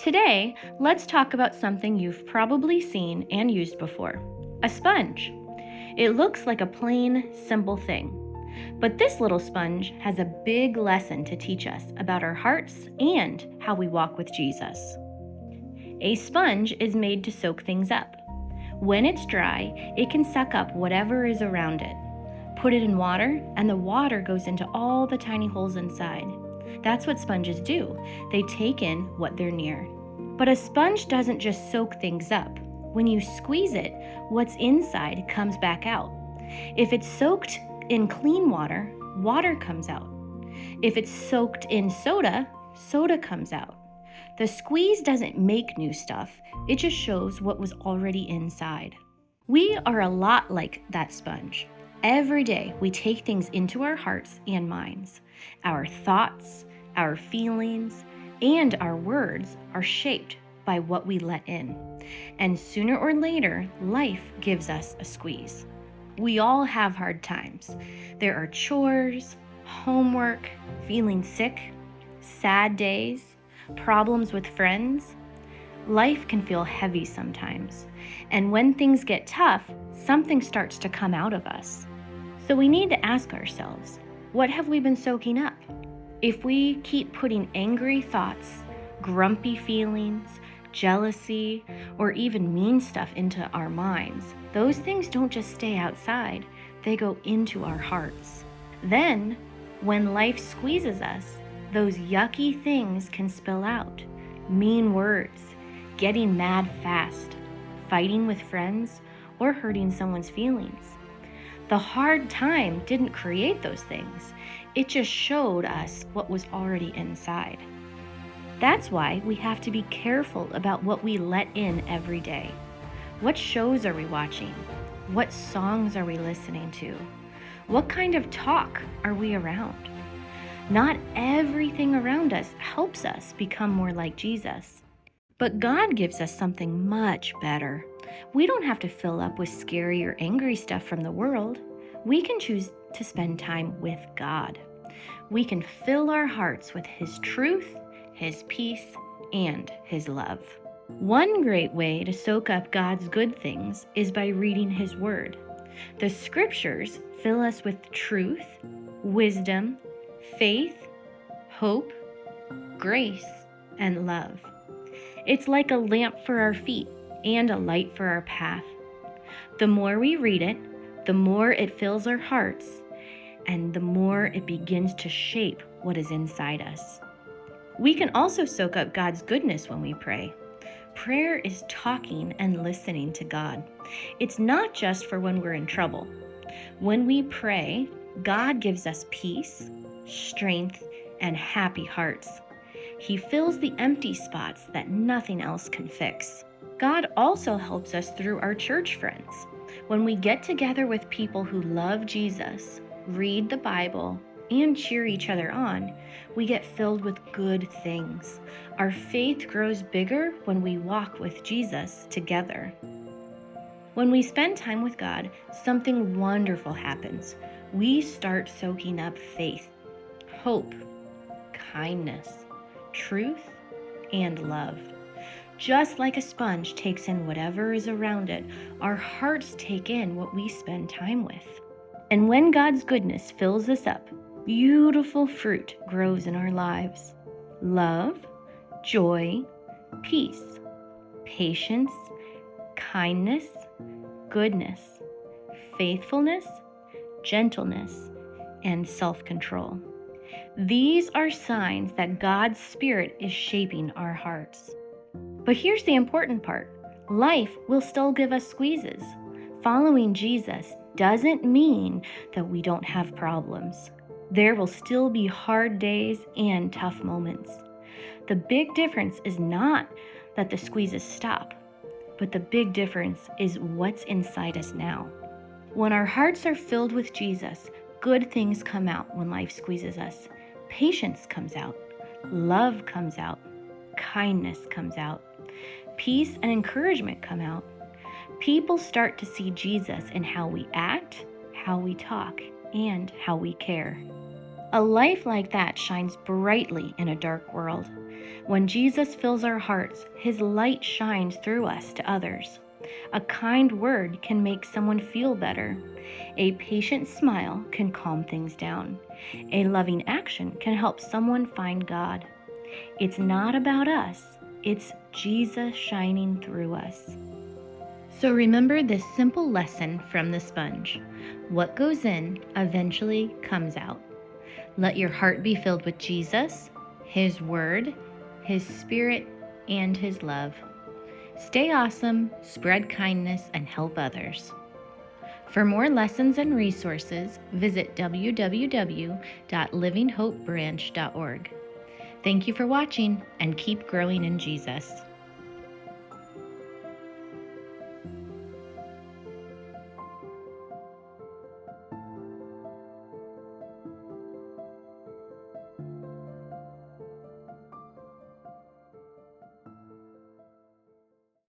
Today, let's talk about something you've probably seen and used before: a sponge. It looks like a plain, simple thing, but this little sponge has a big lesson to teach us about our hearts and how we walk with Jesus. A sponge is made to soak things up. When it's dry, it can suck up whatever is around it. Put it in water, and the water goes into all the tiny holes inside. That's what sponges do. They take in what they're near. But a sponge doesn't just soak things up. When you squeeze it, what's inside comes back out. If it's soaked in clean water, water comes out. If it's soaked in soda, soda comes out. The squeeze doesn't make new stuff, it just shows what was already inside. We are a lot like that sponge. Every day we take things into our hearts and minds. Our thoughts, our feelings, and our words are shaped by what we let in. And sooner or later, life gives us a squeeze. We all have hard times. There are chores, homework, feeling sick, sad days, problems with friends. Life can feel heavy sometimes. And when things get tough, something starts to come out of us. So we need to ask ourselves, what have we been soaking up? If we keep putting angry thoughts, grumpy feelings, jealousy, or even mean stuff into our minds, those things don't just stay outside, they go into our hearts. Then, when life squeezes us, those yucky things can spill out. Mean words, getting mad fast, fighting with friends, or hurting someone's feelings. The hard time didn't create those things. It just showed us what was already inside. That's why we have to be careful about what we let in every day. What shows are we watching? What songs are we listening to? What kind of talk are we around? Not everything around us helps us become more like Jesus. But God gives us something much better. We don't have to fill up with scary or angry stuff from the world. We can choose to spend time with God. We can fill our hearts with His truth, His peace, and His love. One great way to soak up God's good things is by reading His Word. The Scriptures fill us with truth, wisdom, faith, hope, grace, and love. It's like a lamp for our feet and a light for our path. The more we read it, the more it fills our hearts, and the more it begins to shape what is inside us. We can also soak up God's goodness when we pray. Prayer is talking and listening to God. It's not just for when we're in trouble. When we pray, God gives us peace, strength, and happy hearts. He fills the empty spots that nothing else can fix. God also helps us through our church friends. When we get together with people who love Jesus, read the Bible, and cheer each other on, we get filled with good things. Our faith grows bigger when we walk with Jesus together. When we spend time with God, something wonderful happens. We start soaking up faith, hope, kindness, truth, and love. Just like a sponge takes in whatever is around it, our hearts take in what we spend time with. And when God's goodness fills us up, beautiful fruit grows in our lives. Love, joy, peace, patience, kindness, goodness, faithfulness, gentleness, and self-control. These are signs that God's Spirit is shaping our hearts. But here's the important part. Life will still give us squeezes. Following Jesus doesn't mean that we don't have problems. There will still be hard days and tough moments. The big difference is not that the squeezes stop, but the big difference is what's inside us now. When our hearts are filled with Jesus, good things come out when life squeezes us. Patience comes out, love comes out, kindness comes out, peace and encouragement come out. People start to see Jesus in how we act, how we talk, and how we care. A life like that shines brightly in a dark world. When Jesus fills our hearts, His light shines through us to others. A kind word can make someone feel better. A patient smile can calm things down. A loving action can help someone find God. It's not about us, it's Jesus shining through us. So remember this simple lesson from the sponge. What goes in eventually comes out. Let your heart be filled with Jesus, His Word, His Spirit, and His love. Stay awesome, spread kindness, and help others. For more lessons and resources, visit www.livinghopebranch.org. Thank you for watching, and keep growing in Jesus.